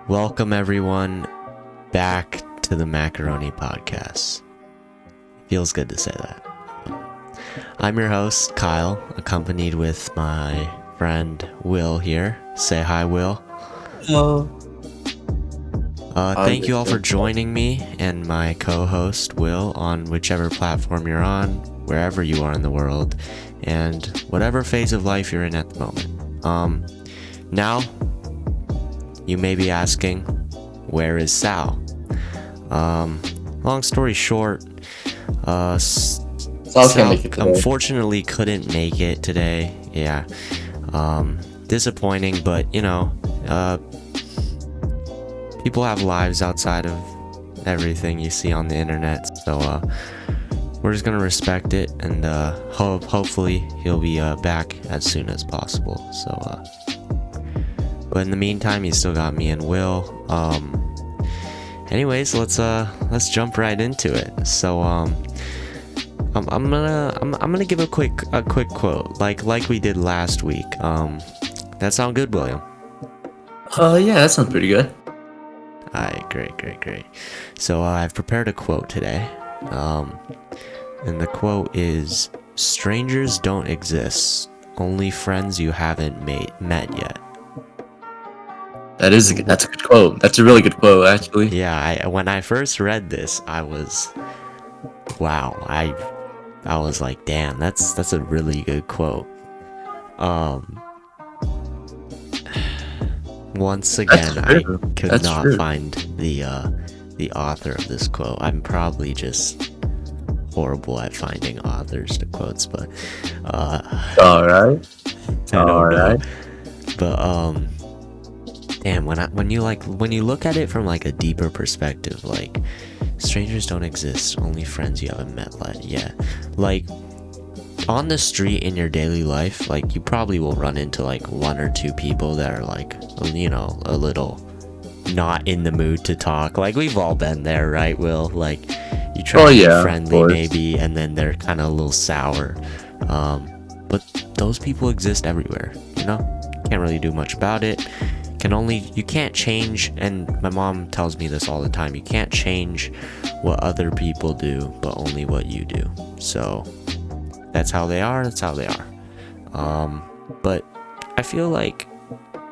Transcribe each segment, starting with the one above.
Welcome everyone back to the Macaroni Podcast. Feels good to say that. I'm your host, Kyle, accompanied with my friend Will here. Say hi, Will. Hello. Thank you all for joining me and my co-host Will on whichever platform you're on, wherever you are in the world, and whatever phase of life you're in at the moment. Now, you may be asking, where is Sal? Long story short, Sal unfortunately couldn't make it today. Yeah. Disappointing, but people have lives outside of everything you see on the internet, so we're just gonna respect it, and hopefully he'll be back as soon as possible. So but in the meantime, you still got me and Will. Anyways, let's jump right into it. So I'm gonna give a quick quote like we did last week. That sound good, William? Yeah, that sounds pretty good. Alright, great. So I've prepared a quote today. And the quote is, "Strangers don't exist, only friends you haven't met yet." That's a good quote. That's a really good quote, actually. Yeah, when I first read this, I was like, damn, that's a really good quote. Once again, I could not find the author of this quote. I'm probably just horrible at finding authors to quotes, but all right. But damn, when you look at it from like a deeper perspective, like, strangers don't exist, only friends you haven't met yet. Like, on the street in your daily life, like, you probably will run into like one or two people that are like, a little not in the mood to talk. Like, we've all been there, right, Will? Like, you try to be friendly maybe, and then they're kind of a little sour. But those people exist everywhere, can't really do much about it. You can't change, and my mom tells me this all the time, you can't change what other people do, but only what you do. So that's how they are. But I feel like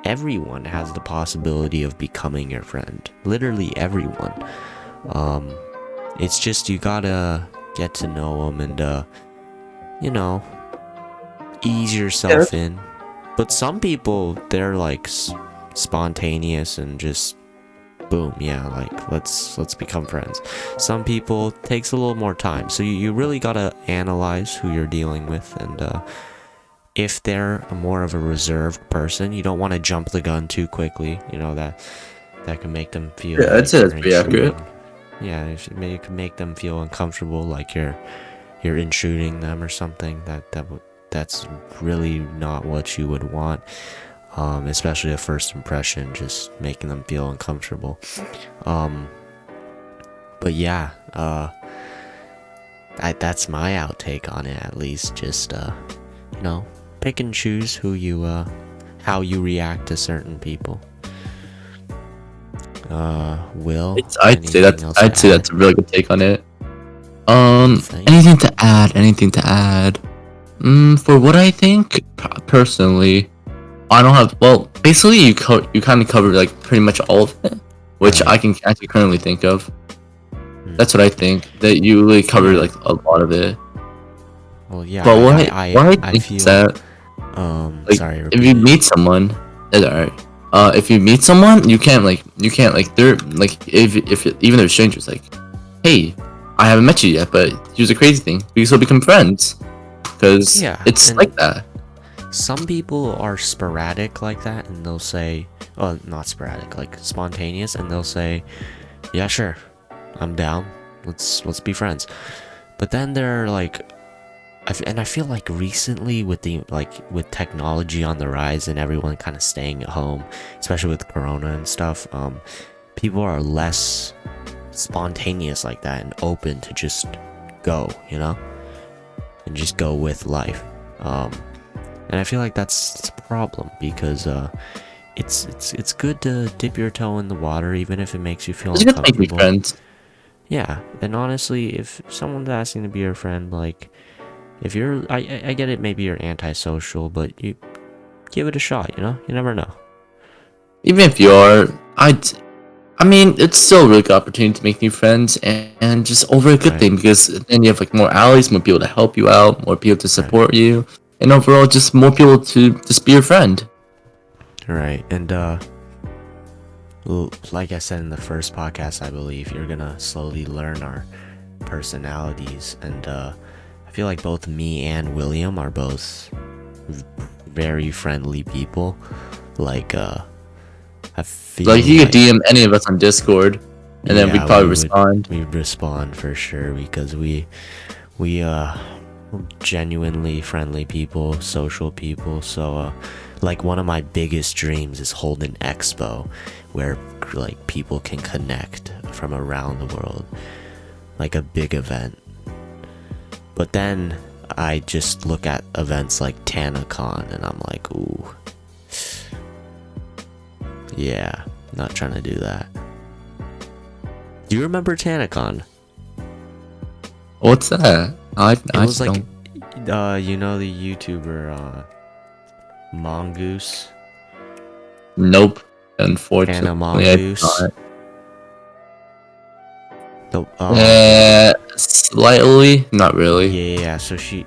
everyone has the possibility of becoming your friend. Literally everyone. It's just you gotta get to know them and ease yourself in. But some people, they're like spontaneous and just boom, like let's become friends. Some people takes a little more time, so you really gotta analyze who you're dealing with, and if they're more of a reserved person, you don't want to jump the gun too quickly. That can make them feel I'd say that's pretty accurate. Yeah, it can make them feel uncomfortable, like you're intruding them or something. That's really not what you would want. Especially a first impression, just making them feel uncomfortable. But yeah, that's my outtake on it, at least. Just pick and choose how you react to certain people. Will, I'd say that's a really good take on it. Anything to add? For what I think, personally, I don't have. Well, basically, you kind of covered like pretty much all of it, which I can actually currently think of. That's what I think. That you really covered like a lot of it. Well, yeah. But what I think is that, if you meet someone, that's alright. If you meet someone, you can't they're like if even they're strangers, like, hey, I haven't met you yet, but here's the crazy thing: we can still become friends, because it's like that. Some people are sporadic like that, and they'll say, not sporadic, like spontaneous, and they'll say, yeah, sure, I'm down, let's be friends. But then they're like, I feel like recently with technology on the rise and everyone kind of staying at home, especially with Corona and stuff, people are less spontaneous like that and open to just go, and just go with life. And I feel like that's a problem, because it's good to dip your toe in the water, even if it makes you feel It's good to make new uncomfortable. friends. Yeah, and honestly, if someone's asking to be your friend, like, if you're, I get it, maybe you're antisocial, but you give it a shot, you know? You never know. Even if you are, I mean, it's still a really good opportunity to make new friends and just over a good Right. thing, because then you have like more allies, more people to help you out, more people to support you, and overall just more people to just be your friend. Right, and like I said in the first podcast, I believe you're gonna slowly learn our personalities, and I feel like both me and William are both very friendly people. Like I feel Like you could DM any of us on Discord, and then we'd probably respond. We'd respond for sure, because we we're genuinely friendly people, social people. So like one of my biggest dreams is hold an expo where like people can connect from around the world, like a big event. But then I just look at events like TanaCon and I'm like, ooh, yeah, not trying to do that. Do you remember TanaCon? What's that? I was don't. like, you know the YouTuber Mongoose? Nope. Unfortunately, I Mongoose. not. Slightly, not really. Yeah. So she,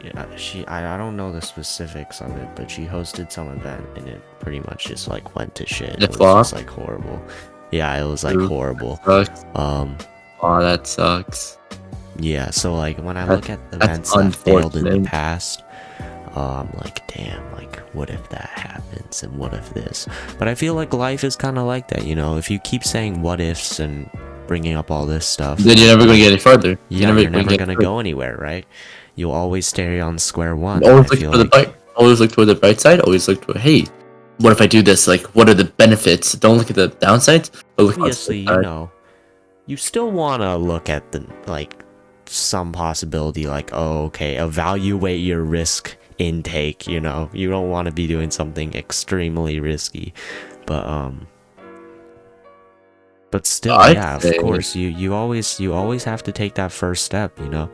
I don't know the specifics of it, but she hosted some event and it pretty much just like went to shit. It was just like horrible. Yeah, it was like horrible. Sucks. Oh, that sucks. Yeah, so like when I look at events that failed in the past, I'm like, damn, like what if that happens and what if this? But I feel like life is kind of like that, you know. If you keep saying what ifs and bringing up all this stuff, then you're never gonna get any further. Yeah, you're never gonna go anywhere, right? You'll always stay on square one. Always look for the bright. Always look toward the bright side. Always look toward, hey, what if I do this? Like, what are the benefits? Don't look at the downsides. But look obviously, you know, you still wanna look at the like some possibility, like, oh, okay, evaluate your risk intake. You know, you don't want to be doing something extremely risky, but still, yeah, of course, you always have to take that first step, you know.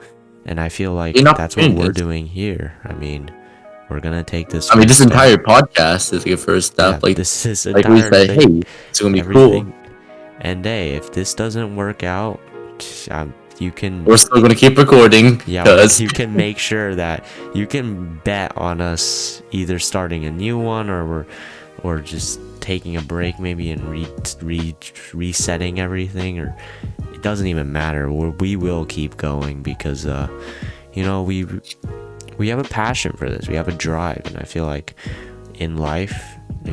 And I feel like that's what we're doing here. I mean, we're gonna take this. I mean, this entire podcast is like a first step. Yeah, like this is like we say, hey, it's gonna be cool. And hey, if this doesn't work out, you can. We're still gonna keep recording. Yeah, you can make sure that you can bet on us either starting a new one or just taking a break maybe and resetting everything, or it doesn't even matter. We will keep going because you know, we have a passion for this. We have a drive, and I feel like in life,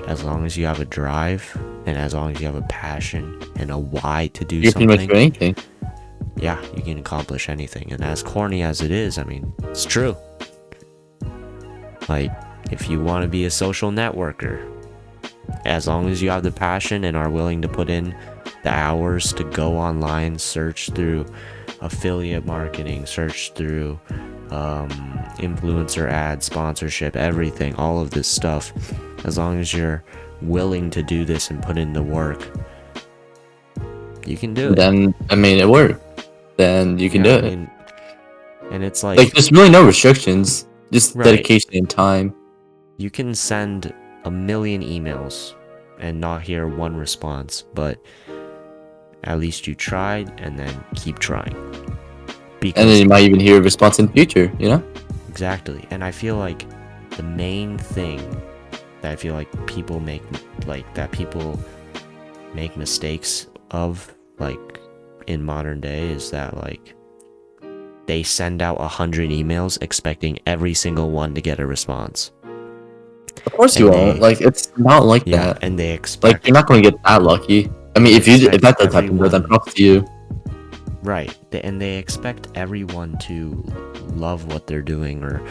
as long as you have a drive and as long as you have a passion and a why to do something, pretty much do anything. Yeah, you can accomplish anything. And as corny as it is, I mean, it's true. Like, if you want to be a social networker, as long as you have the passion and are willing to put in the hours to go online, search through affiliate marketing, search through influencer ads, sponsorship, everything, all of this stuff, as long as you're willing to do this and put in the work, you can do it. Then, I mean, it worked. Then you can do it. And it's like there's really no restrictions, just dedication and time. You can send 1 million emails and not hear one response, but at least you tried, and then keep trying. And then you might even hear a response in the future, you know? Exactly. And I feel like the main thing that I feel like people make mistakes of, like, in modern day, is that like they send out 100 emails expecting every single one to get a response. Of course you won't. Like, it's not like that. And they expect, like, you're not going to get that lucky. I mean, if that does happen, then props to you. Right. And they expect everyone to love what they're doing, or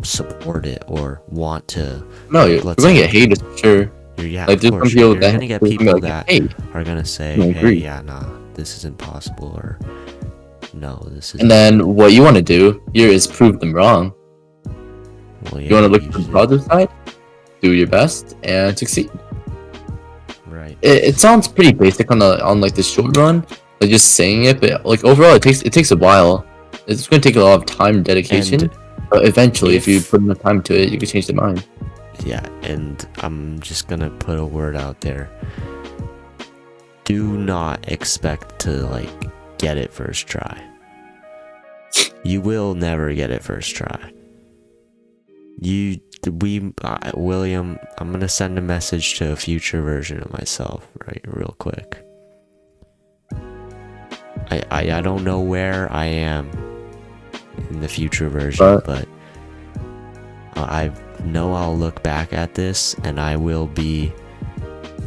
support it, or want to. No, you're going to get hated for sure. Yeah, like, there's some people you're gonna get people that are gonna say, hey, yeah, nah, this isn't possible, or no, this is. And then what you want to do here is prove them wrong. Well, yeah, you want to look at the positive side, do your best, and succeed. Right. it sounds pretty basic on like the short run, like just saying it, but like overall it takes a while. It's going to take a lot of time and dedication, And but eventually if you if put enough time to it, you can change the mind. yeah, and I'm just gonna put a word out there. Do not expect to like get it first try. You will never get it first try. William, I'm gonna send a message to a future version of myself, right, real quick. I don't know where I am in the future version, but I know I'll look back at this and I will be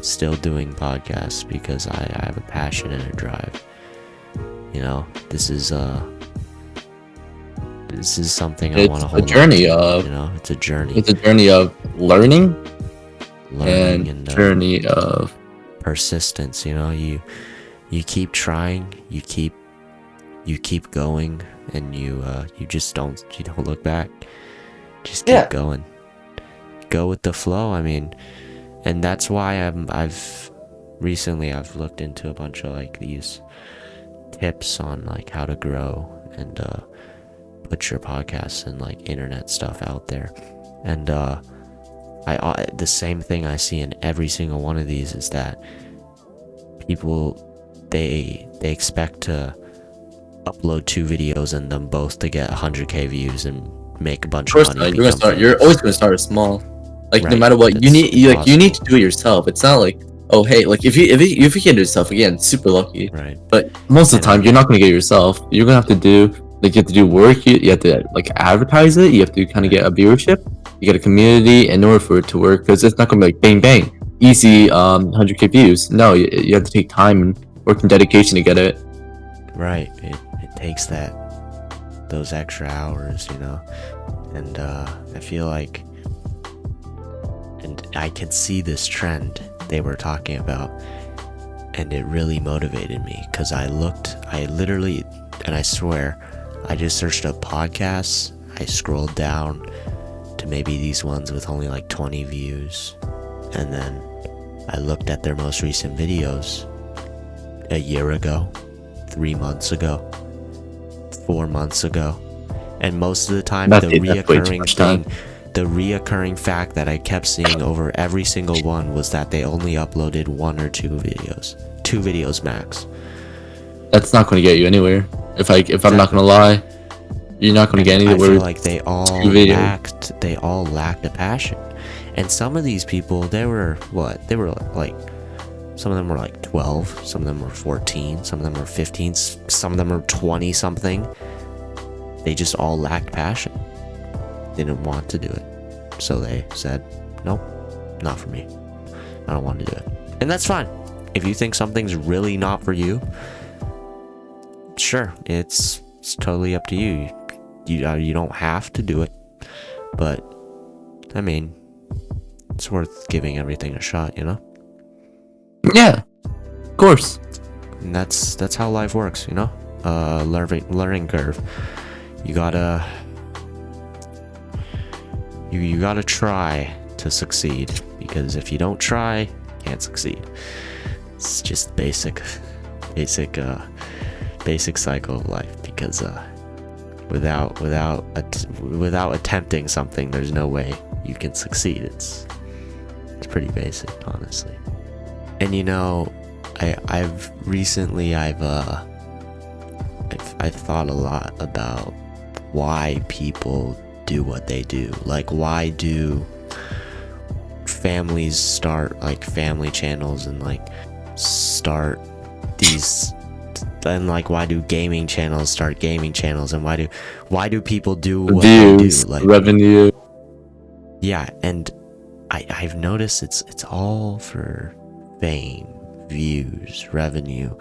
still doing podcasts because I have a passion and a drive. You know, this is something I want to hold on to. You know, it's a journey. It's a journey of learning and journey of persistence. You know, you keep trying, you keep going, and you just don't look back. Just keep going. Go with the flow. I mean, and that's why I've recently looked into a bunch of like these tips on like how to grow and put your podcasts and like internet stuff out there. And I the same thing I see in every single one of these is that people they expect to upload 2 videos and them both to get 100k views and make a bunch of money. You're always gonna start small. Like right. No matter what, you need to do it yourself. It's not like, oh hey, like if you get it yourself, again, super lucky. Right. But most of the time, you're not gonna get it yourself. You're gonna have to do like you have to do work. You have to like advertise it. You have to kind of get a viewership. You get a community in order for it to work, because it's not gonna be like bang bang easy 100k views. No, you have to take time and work and dedication to get it. Right. It takes those extra hours, you know, and I feel like, and I can see this trend they were talking about, and it really motivated me because I literally, and I swear, I just searched up podcasts. I scrolled down to maybe these ones with only like 20 views, and then I looked at their most recent videos a year ago, 3 months ago, 4 months ago, and most of the time the reoccurring fact that I kept seeing over every single one was that they only uploaded 1 or 2 videos, 2 videos max. That's not going to get you anywhere. If I'm not going to lie, you're not going to get anywhere. I feel like they all lacked a passion, and some of these people, they were like, some of them were like 12, some of them were 14, some of them were 15, some of them were 20 something. They just all lacked passion. They didn't want to do it. So they said, nope, not for me. I don't want to do it. And that's fine. If you think something's really not for you, sure, it's totally up to you. You don't have to do it. But, I mean, it's worth giving everything a shot, you know? Yeah, of course. And that's how life works, you know? Learning curve. You gotta try to succeed, because if you don't try, you can't succeed. It's just basic cycle of life, because without attempting something, there's no way you can succeed. It's pretty basic, honestly. And you know, I've thought a lot about why people do what they do. Like, why do families start like family channels and like start these, and like why do gaming channels start gaming channels, and why do people do what views, they do, like revenue? Yeah, and I've noticed it's all for fame, views, revenue,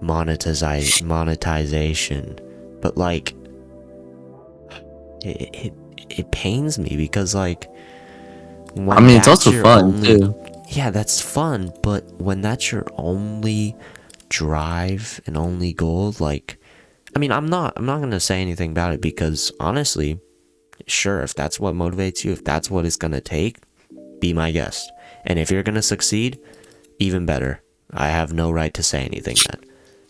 monetization. But like it pains me, because like, I mean, it's also fun too. Yeah, that's fun, but when that's your only drive and only goal, like, I mean, I'm not gonna say anything about it, because honestly, sure, if that's what motivates you, if that's what it's gonna take, be my guest. And if you're gonna succeed, even better. I have no right to say anything then,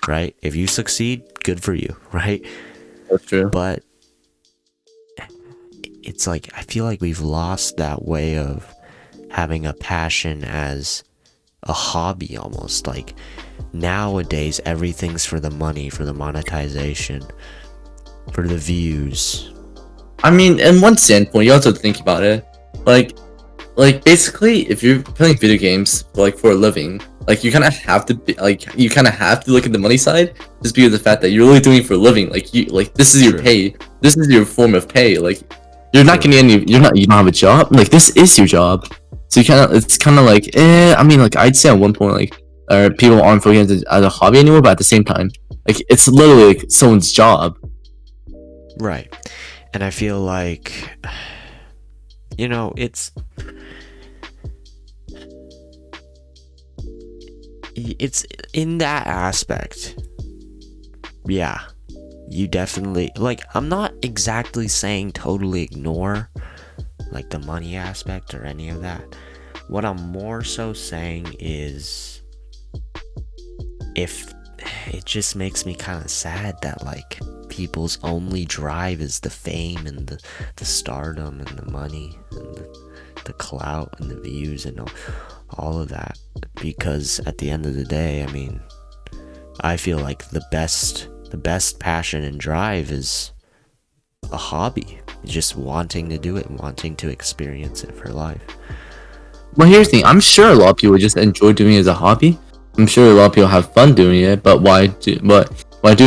right? If you succeed, good for you, right? That's true. But it's like, I feel like we've lost that way of having a passion as a hobby almost. Like, nowadays, everything's for the money, for the monetization, for the views. I mean, in one standpoint, you also think about it, like basically, if you're playing video games like for a living, like you kind of have to be, like you kind of have to look at the money side, just because of the fact that you're really doing it for a living. Like this is your True. pay, this is your form of pay. Like you're not True. getting any, you don't have a job. Like this is your job, so it's kind of like, I mean, like I'd say at one point, like, people aren't focusing as a hobby anymore, but at the same time, like it's literally like someone's job. Right. And I feel like, it's in that aspect. Yeah, you definitely, like, I'm not exactly saying totally ignore like the money aspect or any of that. What I'm more so saying is, if it just makes me kind of sad that like people's only drive is the fame and the stardom and the money and the clout and the views and all of that. Because at the end of the day, I mean, I feel like the best passion and drive is a hobby, just wanting to do it, wanting to experience it for life. Well, here's the thing. I'm sure a lot of people just enjoy doing it as a hobby. I'm sure a lot of people have fun doing it, but what I do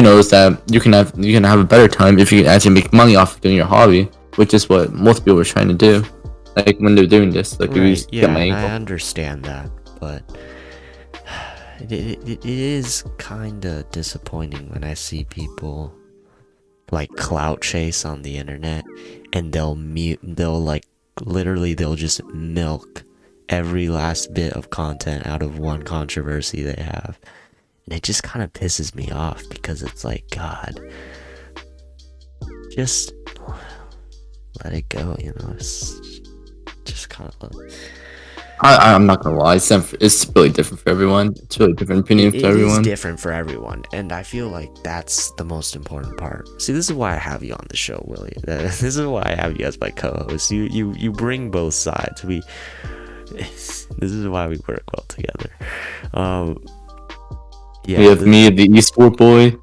know is that you can have a better time if you can actually make money off of doing your hobby, which is what most people are trying to do. Like when they're doing this, like Right, yeah, and I understand that, but it is kind of disappointing when I see people like clout chase on the internet, and they'll like literally they'll just milk every last bit of content out of one controversy they have, and it just kind of pisses me off, because it's like, God, just let it go, it's just kind of I'm not gonna lie, it's really different for everyone. It's really different opinion for everyone. It is different for everyone, and I feel like that's the most important part. See, this is why I have you on the show, Willie. This is why I have you as my co-host. You bring both sides. This is why we work well together. Yeah. We have me, the esport boy.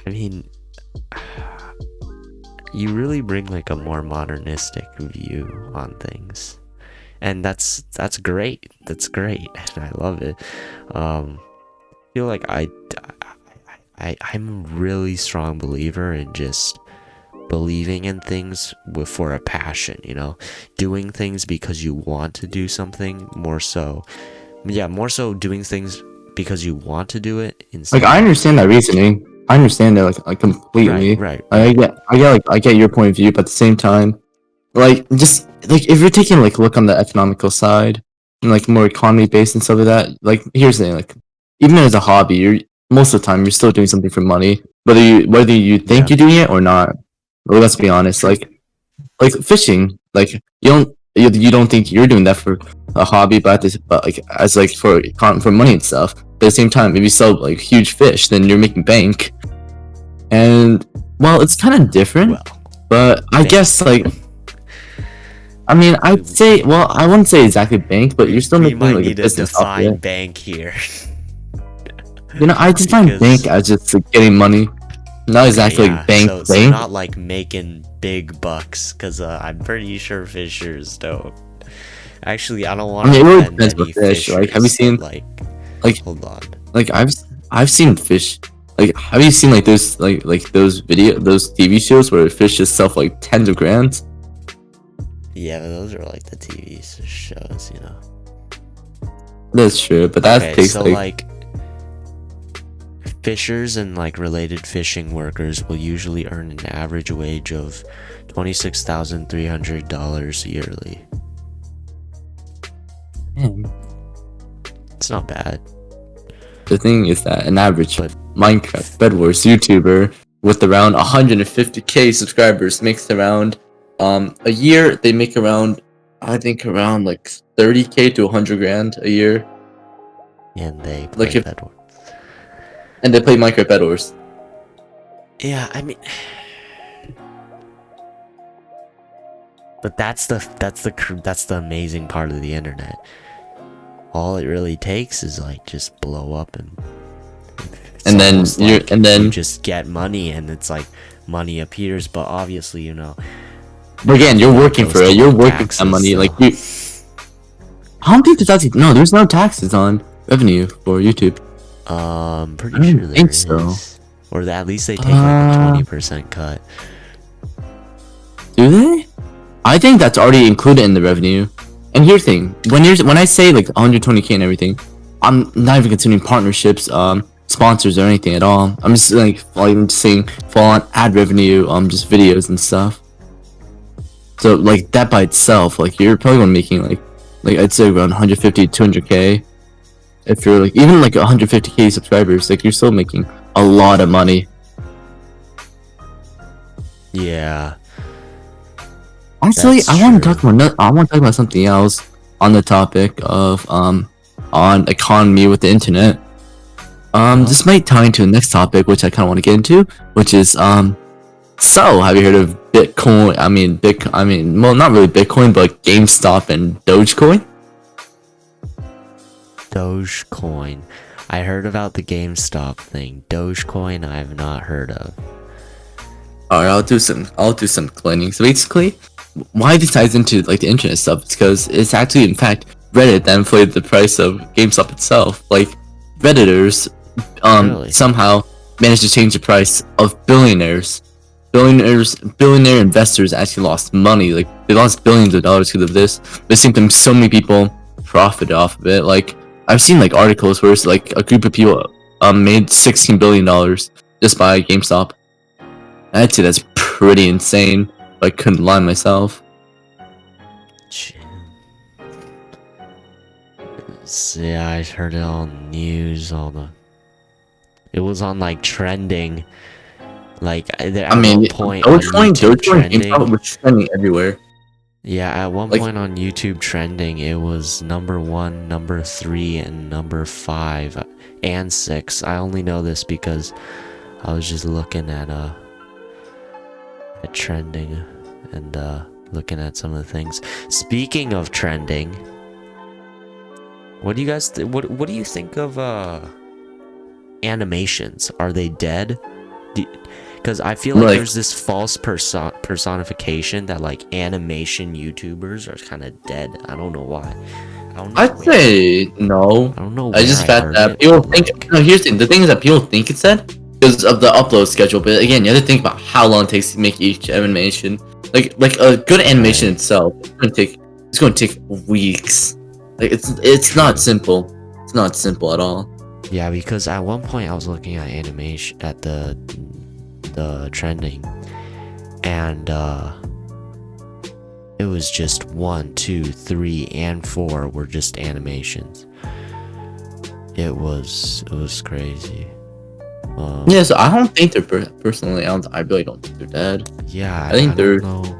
I mean, you really bring like a more modernistic view on things. And that's great. That's great. And I love it. I feel like I'm a really strong believer in just believing in things for a passion, doing things because you want to do something, more so doing things because you want to do it. Like I understand that reasoning. I understand that like completely. Right. I get your point of view, but at the same time, like just like if you're taking like a look on the economical side and like more economy based and stuff like that, like here's the thing, like even as a hobby, you're most of the time you're still doing something for money, whether you think you're doing it or not. Well, let's be honest, like fishing, like you don't think you're doing that for a hobby, but like as like for money and stuff. But at the same time, if you sell like huge fish, then you're making bank. And well, it's kind of different, but I guess like, I mean, I'd say, well, I wouldn't say exactly bank, but you're still making like a business off it. Bank here. I define bank as just like getting money, not exactly like bank. So not like making big bucks, because I'm pretty sure fishers don't. Actually, I don't want to. I mean, it really depends on fish. Like, have you seen like hold on? Like I've seen fish. Like, have you seen like those those TV shows where fish just sell for like tens of grand? Yeah, but those are like the TV shows, That's true, but that takes so like fishers and like related fishing workers will usually earn an average wage of $26,300 yearly. Man. It's not bad. The thing is that an average Minecraft Bed Wars YouTuber with around 150k subscribers makes around a year they make around, I think, around like 30k to 100 grand a year. And they play Like if, Bed Wars. and they play Minecraft Bed Wars. Yeah, I mean, but that's the amazing part of the internet. All it really takes is like just blow up, and then you just get money, and it's like money appears. But obviously, you know. But again, you're working for it. You're working for that money. So. Like you. I don't think there's actually no. There's no taxes on revenue for YouTube. Pretty sure there is. So. Or at least they take like a 20% cut. Do they? I think that's already included in the revenue. And here's the thing: when I say like 120K and everything, I'm not even considering partnerships, sponsors or anything at all. I'm just like I'm just saying fall on ad revenue, just videos and stuff. So like that by itself, like you're probably gonna making like I'd say around 150 to 200K. If you're like even like 150K subscribers, like you're still making a lot of money. Yeah. Actually, I want to talk about something else on the topic of on economy with the internet. This might tie into the next topic, which I kind of want to get into, which is so have you heard of Bitcoin? Well, not really Bitcoin, but GameStop and Dogecoin. Dogecoin. I heard about the GameStop thing. Dogecoin, I have not heard of. Alright, I'll do some explaining. So basically, why this ties into like the internet stuff is because it's actually in fact Reddit that inflated the price of GameStop itself. Like Redditors really? Somehow managed to change the price of billionaire investors actually lost money. Like they lost billions of dollars because of this. But it seems like so many people profited off of it. Like I've seen like articles where it's like a group of people made $16 billion just by GameStop. I'd say that's pretty insane. I couldn't lie myself. Yeah, I heard it on news. It was on like trending. Like at one point, Dogecoin was trending everywhere. Yeah, at one point on YouTube trending, it was number 1, number 3, and number 5 and 6. I only know this because I was just looking at trending and looking at some of the things. Speaking of trending, what do you guys what do you think of animations? Are they dead? Because I feel like there's this false personification that like animation YouTubers are kind of dead. I don't know why. I'd say no. I don't know. I just felt that people think. No, here's the thing is that people think it's dead because of the upload schedule. But again, you have to think about how long it takes to make each animation. Like a good animation itself, it's going to take weeks. Like it's not simple. It's not simple at all. Yeah, because at one point I was looking at animation at the trending, and it was just 1, 2, 3, and 4 were just animations. It was crazy. Yeah, so I don't think they're personally. I really don't think they're dead. Yeah, I think they're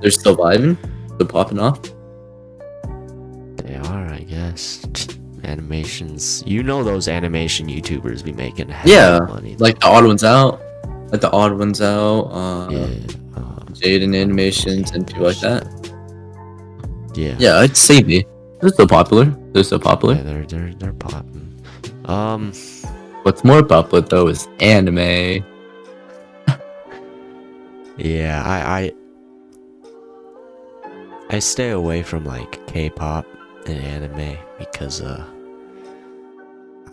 still vibing. They're popping off. They are, I guess. Animations, you know, those animation YouTubers be making hell of money. Like the odd ones out. Jaden animations and people like that. Yeah, I'd say they're still popular. Yeah, they're popping. What's more popular though is anime. Yeah, I stay away from like K-pop and anime because I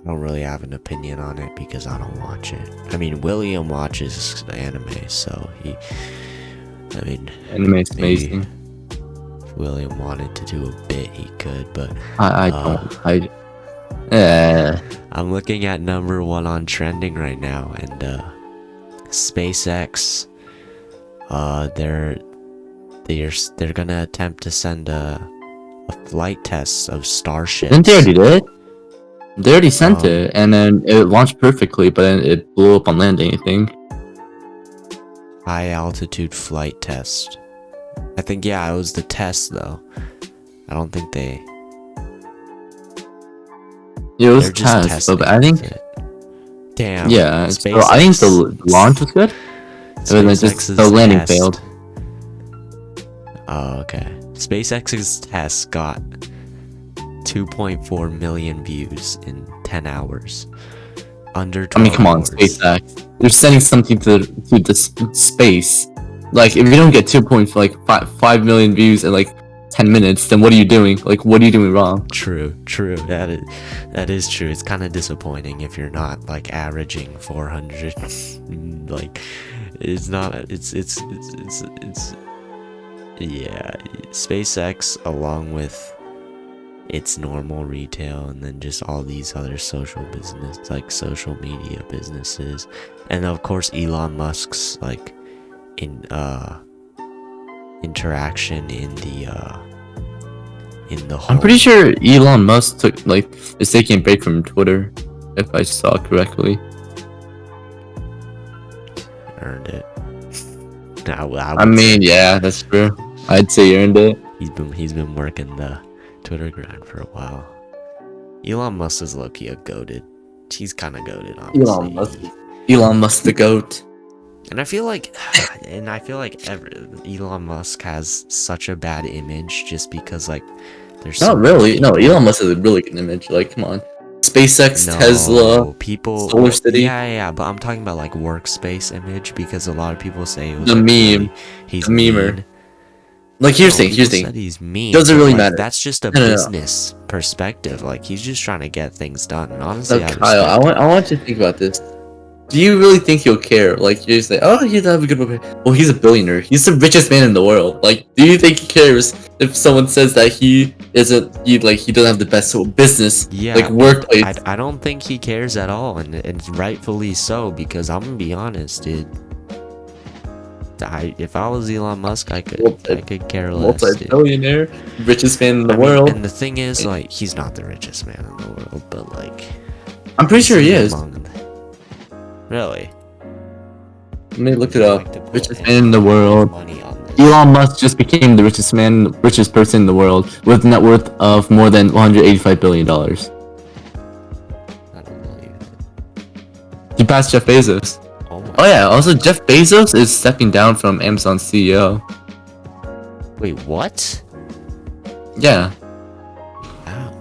don't really have an opinion on it because I don't watch it. I mean, William watches anime, so anime's amazing. If William wanted to do a bit, he could, but I'm looking at number 1 on trending right now, and SpaceX, they're gonna attempt to send a flight test of Starship. Didn't they already did? They already sent it, and then it launched perfectly, but then it blew up on landing, I think. High altitude flight test. I think, yeah, it was the test, though. I don't think they... It was They're just tests, testing but I think it. Damn. yeah. So SpaceX, I think the launch was good. And then just the landing failed. Oh, okay. SpaceX's test got 2.4 million views in 10 hours. Under 12 come on, hours. SpaceX. You're sending something to the space. Like, if you don't get 2.5 million views in like 10 minutes, then what are you doing? Like, what are you doing wrong? True. That is true. It's kind of disappointing if you're not like averaging 400. Like, it's not. It's yeah. SpaceX, along with its normal retail, and then just all these other social business, like social media businesses, and of course Elon Musk's like interaction in the whole. I'm pretty sure Elon Musk is taking a break from Twitter, if I saw correctly. Earned it. I mean, yeah, that's true. I'd say he earned it. He's been working the Twitter grind for a while. Elon Musk is low-key a goated. He's kind of goated, honestly. Elon Musk the goat. And I feel like Elon Musk has such a bad image just because like there's not really. No, Elon Musk has a really good image. Like, come on, SpaceX, Tesla, people, Solar City. Yeah. But I'm talking about like workspace image because a lot of people say it was the like, meme. Really, he's the memer. Mean. Like, here's the thing. He's mean. Doesn't really like, matter. That's just a business perspective. Like, he's just trying to get things done. And honestly, Kyle, I want you to think about this. Do you really think he'll care? Like, you say, oh, he'd have a good movie. Well, he's a billionaire. He's the richest man in the world. Like, do you think he cares if someone says that he doesn't have the best business, workplace? I don't think he cares at all, and rightfully so, because I'm gonna be honest, dude. If I was Elon Musk, I could care less. Multi-billionaire, richest man in the world. And the thing is, like, he's not the richest man in the world, but like, I'm pretty sure he is. Really? Let me look it up. Richest man in the world. Elon Musk just became the richest person in the world with a net worth of more than $185 billion. I don't believe it. He passed Jeff Bezos. Oh yeah, also Jeff Bezos is stepping down from Amazon's CEO. Wait, what? Yeah. Wow.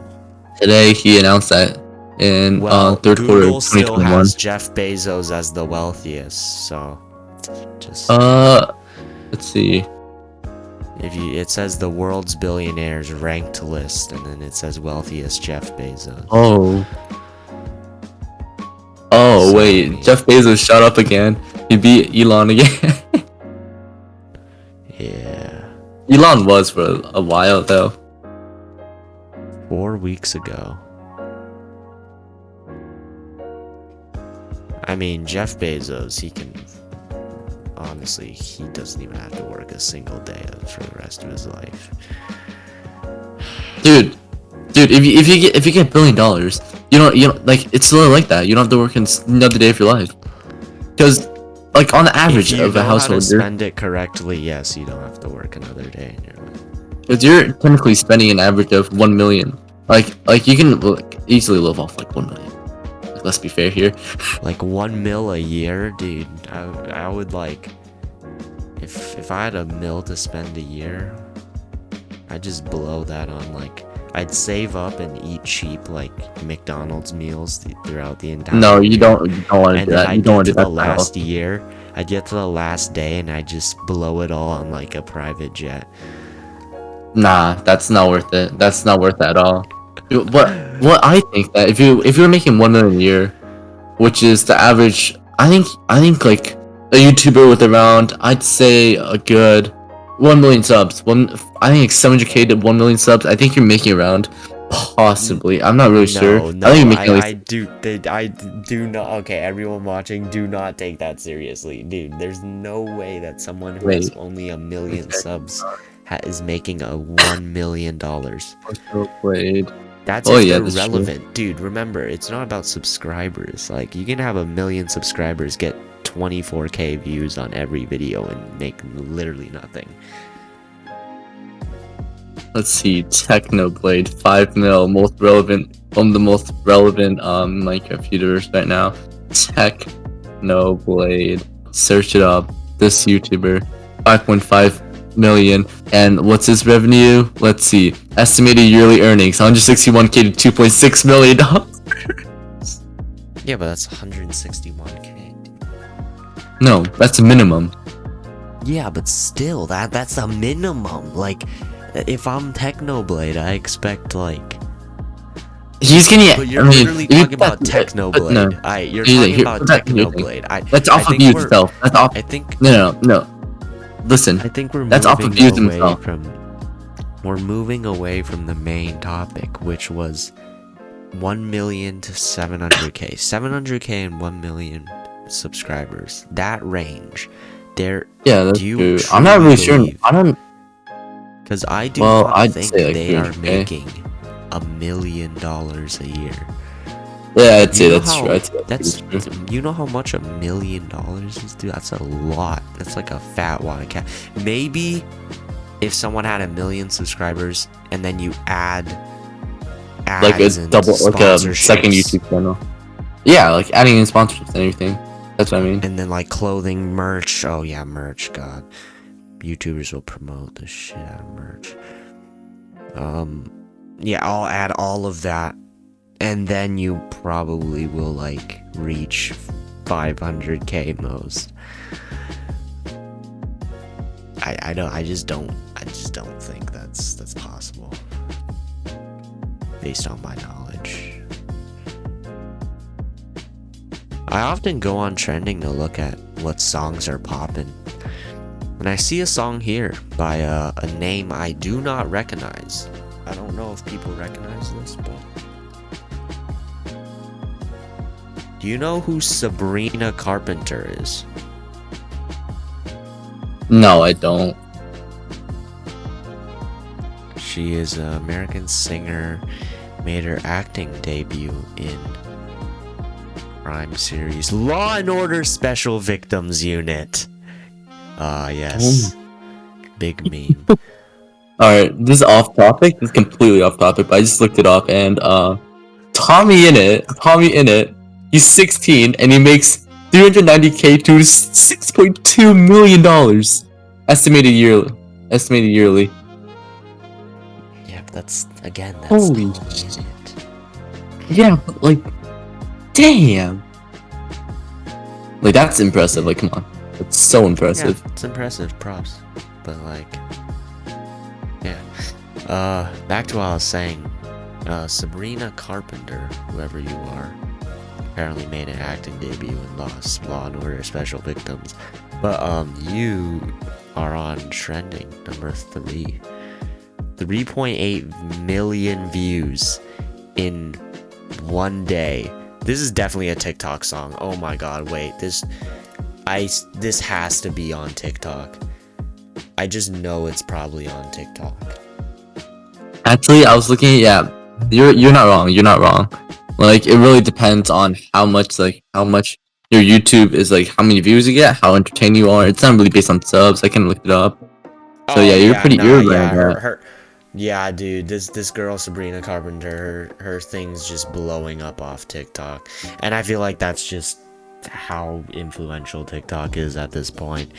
Today he announced that in third quarter of 2021. Still has Jeff Bezos as the wealthiest, so just let's see. It says the world's billionaires ranked list, and then it says wealthiest Jeff Bezos. Oh wait, Jeff Bezos shot up again. He beat Elon again. Yeah. Elon was for a while though. 4 weeks ago. I mean, Jeff Bezos, he doesn't even have to work a single day for the rest of his life. Dude, if you get $1 billion, you know, like, it's still like that. You don't have to work another day of your life. Because, like, on the average of a household, if you know how to spend it correctly, yes, you don't have to work another day in your life. Because you're technically spending an average of 1 million. Like you can easily live off like 1 million. Like, let's be fair here. Like 1 mil a year, dude. I would like, if I had $1 million to spend a year, I'd just blow that on like. I'd save up and eat cheap like McDonald's meals throughout the entire. No, you don't want to do that. And You don't want to do that. Last year, I'd get to the last day and I'd just blow it all on like a private jet. Nah, that's not worth it. That's not worth it at all. What I think that if you're making 1 million a year, which is the average, I think like a YouTuber with around, I'd say a good 1 million subs. I think it's 700k to 1 million subs. I think you're making around, possibly. I'm not really sure. No, I think you're making I do not. Okay, everyone watching, do not take that seriously, dude. There's no way that someone who has only 1 million subs is making $1 million. That's irrelevant, dude. Remember, it's not about subscribers. Like, you can have 1 million subscribers, get 24k views on every video and make literally nothing. Let's see, Technoblade, 5 mil, most relevant, one of the most relevant Minecraft YouTubers right now. Technoblade. Search it up. This YouTuber, 5.5 million. And what's his revenue? Let's see. Estimated yearly earnings, 161k to 2.6 million dollars. Yeah, but that's 161k. No, that's a minimum. Yeah, but still, that's a minimum. Like, if I'm Technoblade, I expect like. He's getting. But you're literally talking about Technoblade. No. You're talking about Technoblade. That's off of views itself. That's off. I think. No. Listen. I think we're that's off of views himself. We're moving away from the main topic, which was 1 million to 700k. 700k and 1 million subscribers. That range. There. Yeah, that's true. I'm not really sure. I don't. Because I do I'd think say like they are 300K. making $1 million a year. Yeah, I'd say that's true. That's you know how much $1 million is, dude? That's a lot. That's like a fat wad of cash. Maybe if someone had 1 million subscribers and then you add ads like a and double, like a second sponsorships, YouTube channel. Yeah, like adding in sponsorships and everything. That's what I mean. and then like clothing, merch. Oh yeah, merch. God, YouTubers will promote the shit out of merch. Yeah, I'll add all of that, and then you probably will like reach 500k most. I just don't think that's possible based on my knowledge. I often go on trending to look at what songs are popping. When I see a song here by a name I do not recognize, I don't know if people recognize this, but do you know who Sabrina Carpenter is? No, I don't. She is an American singer, made her acting debut in crime series Law and Order Special Victims Unit. Yes. Big meme. Alright, this is off topic. This is completely off topic, but I just looked it up and Tommy in it, he's 16 and he makes 390k to 6.2 million dollars estimated yearly. Yeah, but that's Holy not it. Yeah, but like, damn. Like that's impressive. Like, come on, that's so impressive. Yeah, it's impressive, props. But like, yeah. Back to what I was saying. Sabrina Carpenter, whoever you are, apparently made an acting debut in Law and Order Special Victims. But you are on trending number 3. 3.8 million views in one day. This is definitely a TikTok song. Oh my god, wait. This has to be on TikTok. I just know it's probably on TikTok. Actually, I was looking. Yeah, you're not wrong. You're not wrong. Like, it really depends on how much your YouTube is, like how many views you get, how entertaining you are. It's not really based on subs. I can look it up. So you're her. Yeah, dude, this girl Sabrina Carpenter, her thing's just blowing up off TikTok, and I feel like that's just how influential TikTok is at this point.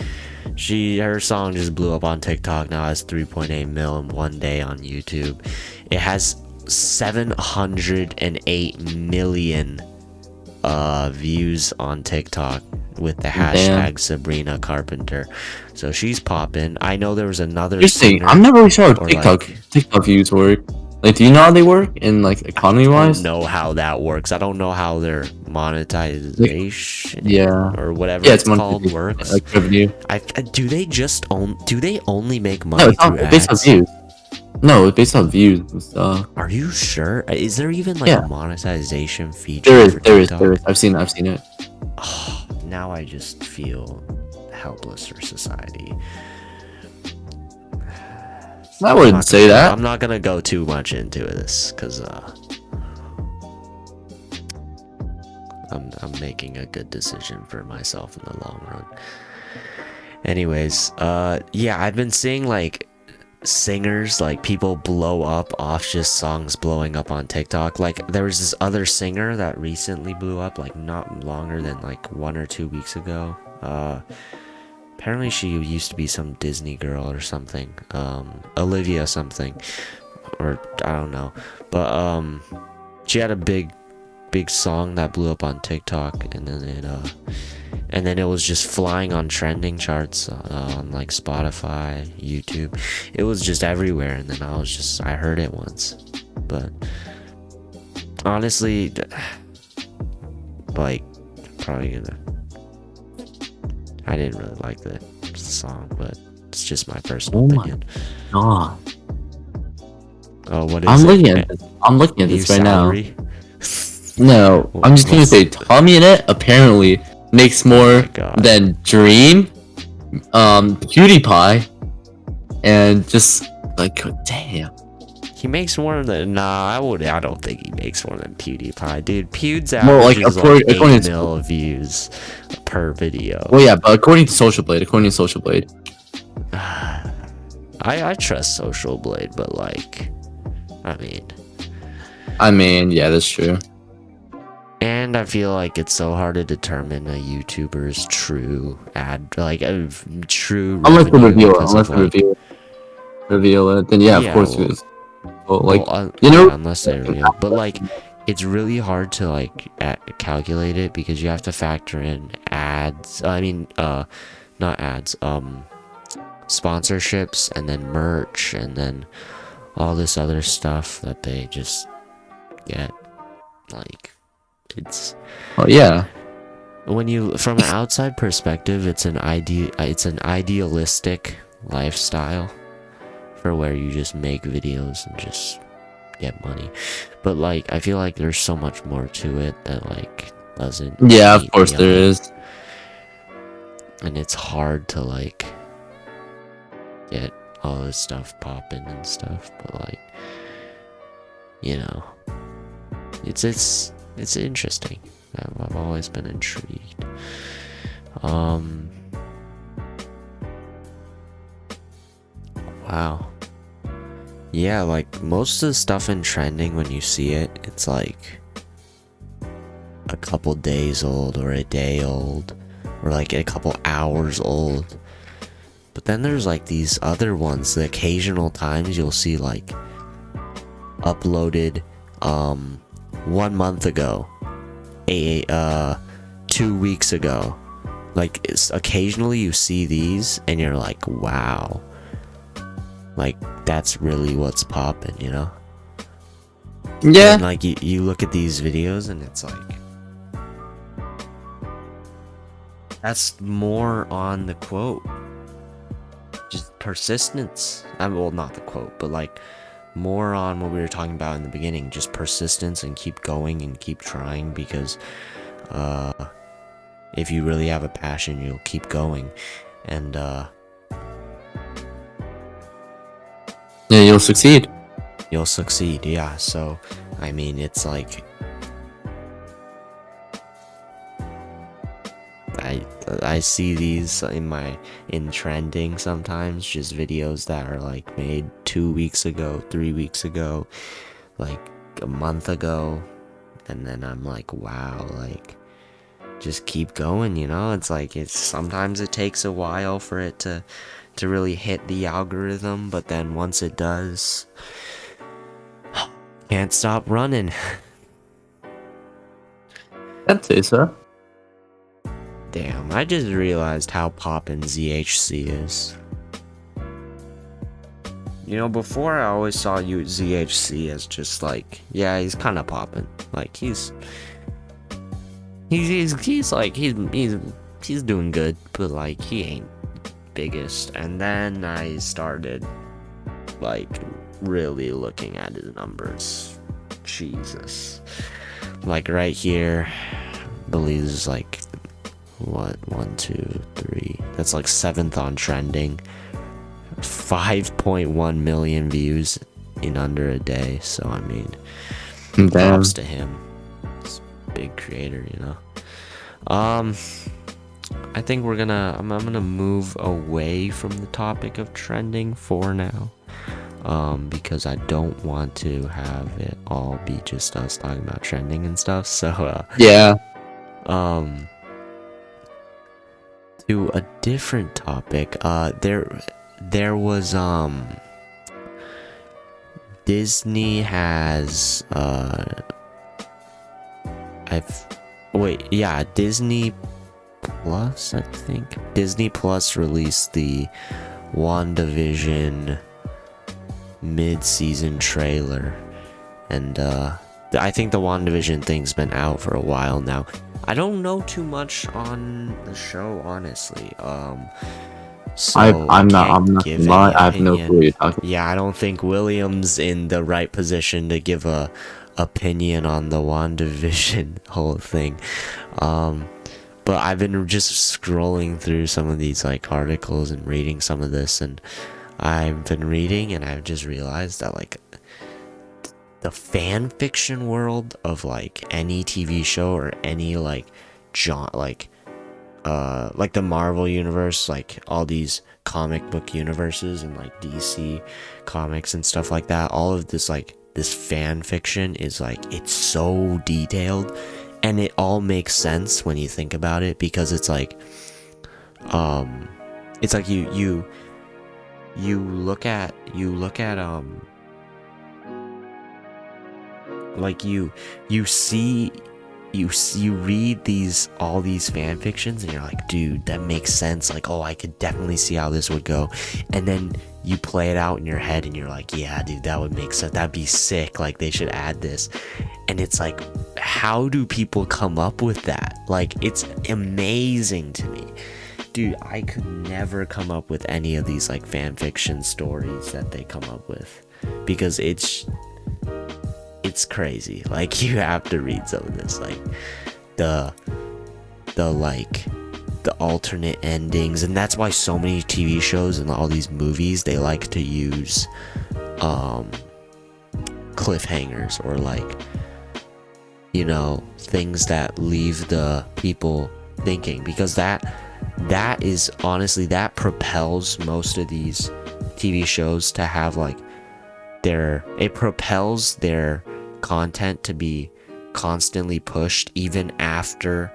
Her song just blew up on TikTok. Now has 3.8 mil in one day on YouTube. It has 708 million views on TikTok with the hashtag Sabrina Carpenter. So she's popping. I know there was another. Interesting. I'm not really sure how TikTok views work. Like, do you know how they work in like economy wise? I don't know how that works. I don't know how their monetization or whatever it's called works. Like revenue. Do they only make money through ads? Based on views. No, it's based on views and stuff. Are you sure? Is there even like a monetization feature? There is. I've seen it. Oh, now I just feel helpless for society. I wouldn't say that. I'm not gonna go too much into this because I'm making a good decision for myself in the long run. Anyways, yeah, I've been seeing like singers, like people blow up off just songs blowing up on TikTok. Like there was this other singer that recently blew up, like not longer than like 1 or 2 weeks ago. Apparently she used to be some Disney girl or something, Olivia something, or I don't know, but she had a big song that blew up on TikTok, and then it was just flying on trending charts on like Spotify, YouTube. It was just everywhere, and then I heard it once, but honestly, like probably gonna. I didn't really like the song, but it's just my personal opinion. God. Oh, what is it? I'm looking at this right salary? now. No, I'm just gonna say Tommy in it apparently makes more than Dream, PewDiePie, and just like damn. He makes more than I don't think he makes more than PewDiePie, dude. Pew's average is like 8 mil views per video. Well, yeah, but according to Social Blade, I trust Social Blade, but like, I mean, yeah, that's true. And I feel like it's so hard to determine a YouTuber's true true. Unless they reveal it, then yeah, of course it is. Well, like, unless they reveal, but like, it's really hard to like calculate it because you have to factor in ads. Not ads. Sponsorships, and then merch, and then all this other stuff that they just get. Like, it's. Oh yeah. When you, from an outside perspective, it's an idealistic lifestyle for where you just make videos and just get money, but like I feel like there's so much more to it that like doesn't. Yeah, of course there is. And it's hard to like get all this stuff popping and stuff, but like, you know, it's interesting. I've always been intrigued. Wow. Yeah, like most of the stuff in trending, when you see it, it's like a couple days old or a day old or like a couple hours old. But then there's like these other ones, the occasional times you'll see like uploaded 1 month ago, 2 weeks ago. Like occasionally you see these and you're like, wow, like that's really what's popping, you know? Yeah. And like you look at these videos and it's like, that's more on the quote, just persistence. Well, not the quote, but like more on what we were talking about in the beginning, just persistence and keep going and keep trying, because if you really have a passion, you'll keep going, and yeah, you'll succeed. Yeah. So I mean, it's like I see these in trending sometimes, just videos that are like made 2 weeks ago, 3 weeks ago, like a month ago, and then I'm like, wow, like just keep going, you know? It's like sometimes it takes a while for it to really hit the algorithm, but then once it does, can't stop running. I'd say so. Damn, I just realized how poppin' ZHC is. You know, before I always saw ZHC as just like, yeah, he's kind of poppin'. Like he's doing good, but like he ain't biggest. And then I started like really looking at his numbers. Jesus. Like right here, I believe this is like what, 1, 2, 3, that's like 7th on trending, 5.1 million views in under a day. So I mean, props to him. He's a big creator, you know. I think I'm gonna move away from the topic of trending for now. Because I don't want to have it all be just us talking about trending and stuff. So Yeah. To a different topic. There was Disney has Disney Plus, I think. Disney Plus released the WandaVision mid-season trailer, and I think the WandaVision thing's been out for a while now. I don't know too much on the show, honestly. So I'm not gonna lie, I have no clue what you're talking about. Yeah, I don't think William's in the right position to give a opinion on the WandaVision whole thing. But I've been just scrolling through some of these like articles and reading some of this, and I've been reading and I've just realized that like the fan fiction world of like any TV show or any like like the Marvel universe, like all these comic book universes and like DC comics and stuff like that, all of this like this fan fiction is like, it's so detailed, and it all makes sense when you think about it, because it's like you look at like you read all these fan fictions and you're like, dude, that makes sense, like, oh, I could definitely see how this would go, and then you play it out in your head and you're like, yeah, dude, that would make sense, that'd be sick, like they should add this. And it's like, how do people come up with that? Like, it's amazing to me, dude. I could never come up with any of these like fan fiction stories that they come up with, because it's crazy. Like, you have to read some of this, like the alternate endings, and that's why so many TV shows and all these movies, they like to use cliffhangers, or like, you know, things that leave the people thinking, because that is honestly, that propels most of these TV shows to have like it propels their content to be constantly pushed even after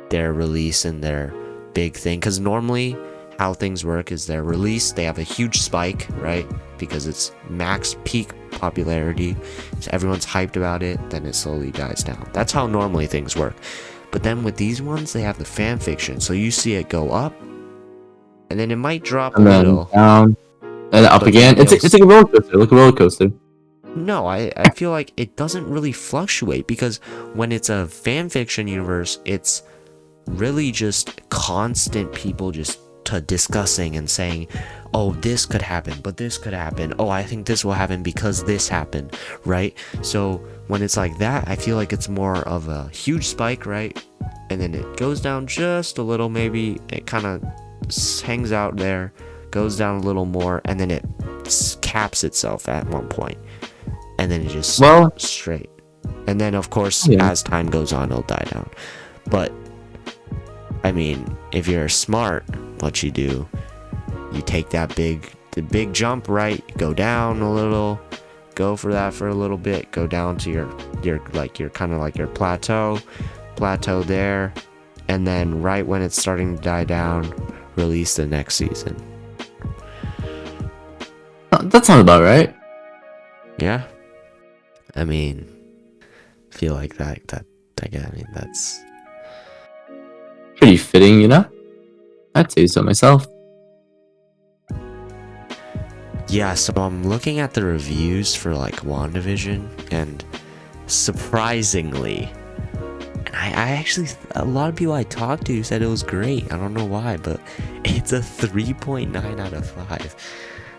their release and their big thing. Because normally how things work is they're released, they have a huge spike, right? Because it's max peak popularity, so everyone's hyped about it, then it slowly dies down. That's how normally things work. But then with these ones, they have the fan fiction, so you see it go up, and then it might drop and a then little, down, and up again. It's like a roller coaster, like a roller coaster. No, I feel like it doesn't really fluctuate, because when it's a fan fiction universe, it's really just constant people just discussing and saying, oh, this could happen, but this could happen, oh, I think this will happen because this happened, right? So when it's like that, I feel like it's more of a huge spike, right? And then it goes down just a little, maybe it kind of hangs out there, goes down a little more, and then it caps itself at one point, and then it just straight. And then of course, as time goes on, it'll die down. But I mean, if you're smart, what you do, you take the big jump, right? Go down a little, go for that for a little bit, go down to your kind of like your plateau there, and then right when it's starting to die down, release the next season. That sounds about right. Yeah, I mean, feel like that again. I mean, that's pretty fitting, you know? I'd say so myself. Yeah, so I'm looking at the reviews for like WandaVision, and surprisingly, and I actually, a lot of people I talked to said it was great. I don't know why, but it's a 3.9 out of 5.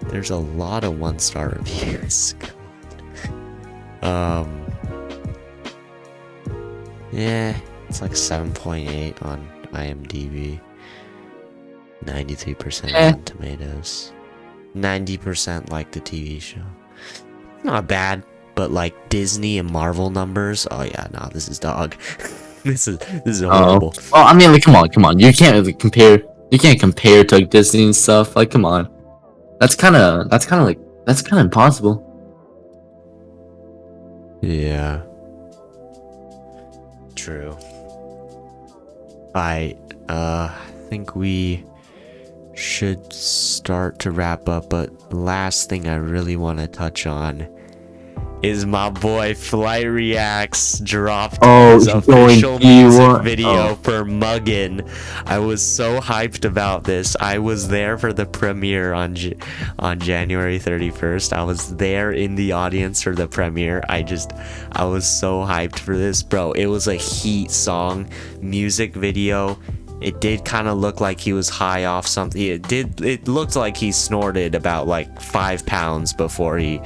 There's a lot of 1-star reviews. Yeah, it's like 7.8 on IMDb, 93% on Tomatoes, 90% like the TV show. Not bad, but like Disney and Marvel numbers, oh yeah, nah, this is dog. This is horrible. Well, I mean, like, come on. You can't really compare. You can't compare to like Disney and stuff. Like, come on. That's kind of impossible. Yeah. True. I think we should start to wrap up, but last thing I really want to touch on is my boy Flight Reacts dropped his official music video for Muggin. I was so hyped about this. I was there for the premiere on January 31st. I was there in the audience for the premiere. I was so hyped for this, bro. It was a heat song music video. It did kind of look like he was high off something. It looked like he snorted about like 5 pounds before he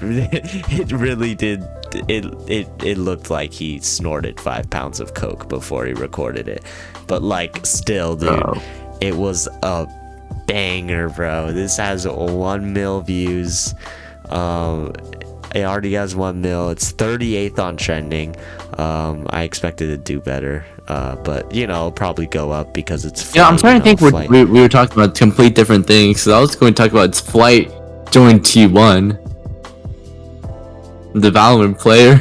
it really did. It looked like he snorted 5 pounds of coke before he recorded it. But like, still, dude, it was a banger, bro. This has 1 mil views. It already has 1 mil. It's 38th on trending. I expected it to do better, but you know, probably go up because it's Flight, I'm trying to think. We were talking about complete different things. So I was going to talk about its Flight joined T1, the Valorant player.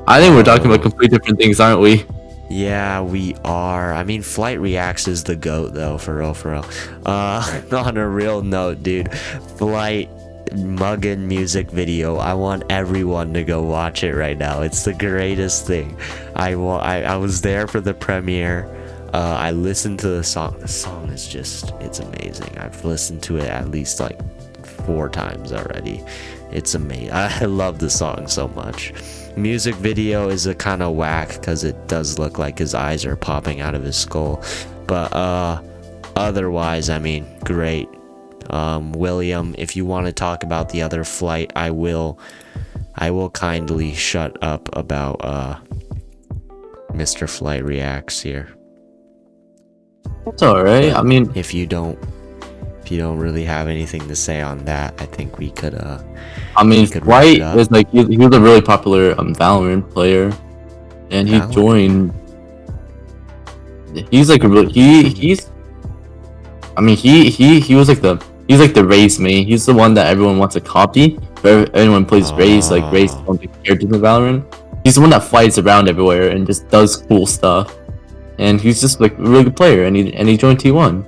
I think we're talking about complete different things, aren't we? Yeah, we are. I mean, Flight Reacts is the GOAT though, for real. On a real note, dude, Flight Muggin music video. I want everyone to go watch it right now. It's the greatest thing. I was there for the premiere. I listened to the song. The song is just, it's amazing. I've listened to it at least like 4 times already. It's amazing. I love the song so much. Music video is a kind of whack because it does look like his eyes are popping out of his skull, but otherwise, I mean, great. William, if you want to talk about the other Flight, I will kindly shut up about Mr. Flight Reacts here. It's alright. I mean, if you don't really have anything to say on that, I think we could I mean, Flight is like, he was a really popular Valorant player, and he joined. He's like a really he's. I mean, he was like he's like the Raze main. He's the one that everyone wants to copy. But anyone plays Raze, like Raze is one of the characters in Valorant. He's the one that flies around everywhere and just does cool stuff. And he's just like a really good player, and he joined T1,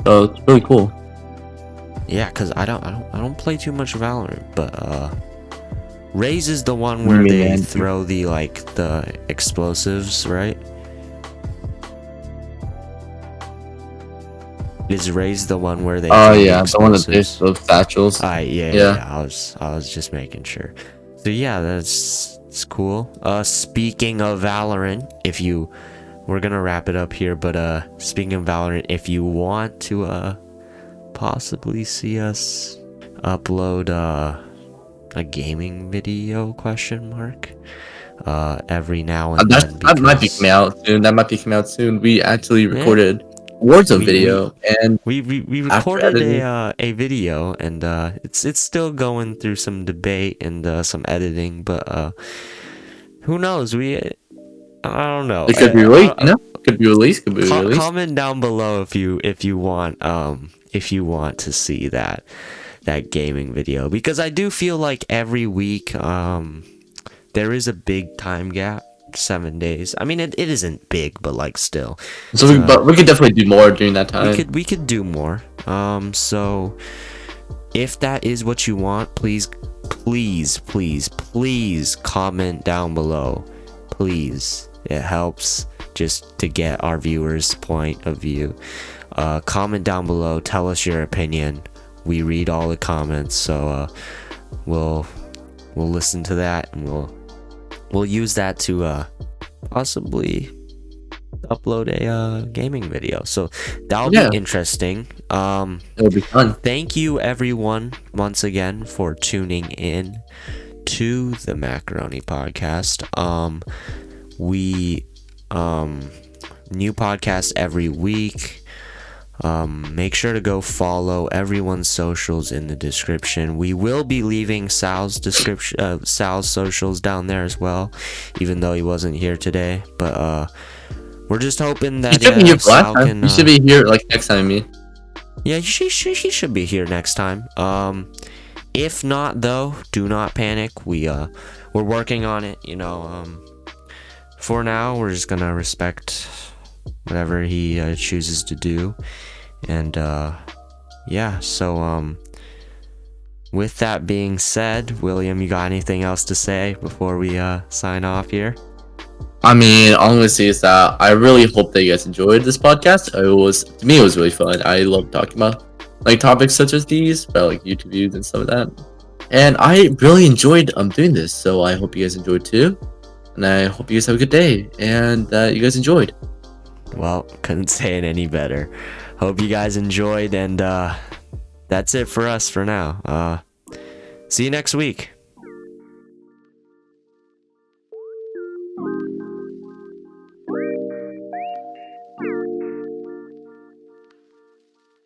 so it's really cool. Yeah, cause I don't play too much Valorant, but Raze is the one where they throw the explosives, right? Is Raze the one where they? Oh yeah, the one that there's those satchels. Yeah. I was just making sure. So yeah, it's cool. Speaking of Valorant, we're gonna wrap it up here, but speaking of Valorant, if you want to possibly see us upload a gaming video every now and then, that might be coming out soon. We actually recorded Warzone video, and we recorded a video, and it's still going through some debate and some editing, but who knows? I don't know. It could be released, Could be released. Comment down below if you want to see that gaming video, because I do feel like every week there is a big time gap. 7 days. I mean, it isn't big, but like still. So, but we could definitely do more during that time. We could do more. So if that is what you want, please comment down below. Please, it helps just to get our viewers' point of view. Comment down below. Tell us your opinion. We read all the comments, so we'll listen to that, and we'll use that to possibly upload a gaming video. So that'll be interesting. It'll be fun. Thank you everyone once again for tuning in to the Macaroni Podcast. We new podcast every week. Make sure to go follow everyone's socials in the description. We will be leaving Sal's socials down there as well, even though he wasn't here today. But we're just hoping that Sal can. You should be here like next time, me. Yeah, he should be here next time. If not, though, do not panic. We're working on it. For now, we're just gonna respect whatever he chooses to do. And yeah, so with that being said, William, you got anything else to say before we sign off here? I mean, all I'm gonna say is that I really hope that you guys enjoyed this podcast. To me, it was really fun. I love talking about like topics such as these, about like YouTube views and stuff like that. And I really enjoyed doing this. So I hope you guys enjoyed too. And I hope you guys have a good day and that you guys enjoyed. Well, couldn't say it any better. Hope you guys enjoyed, and that's it for us for now. See you next week.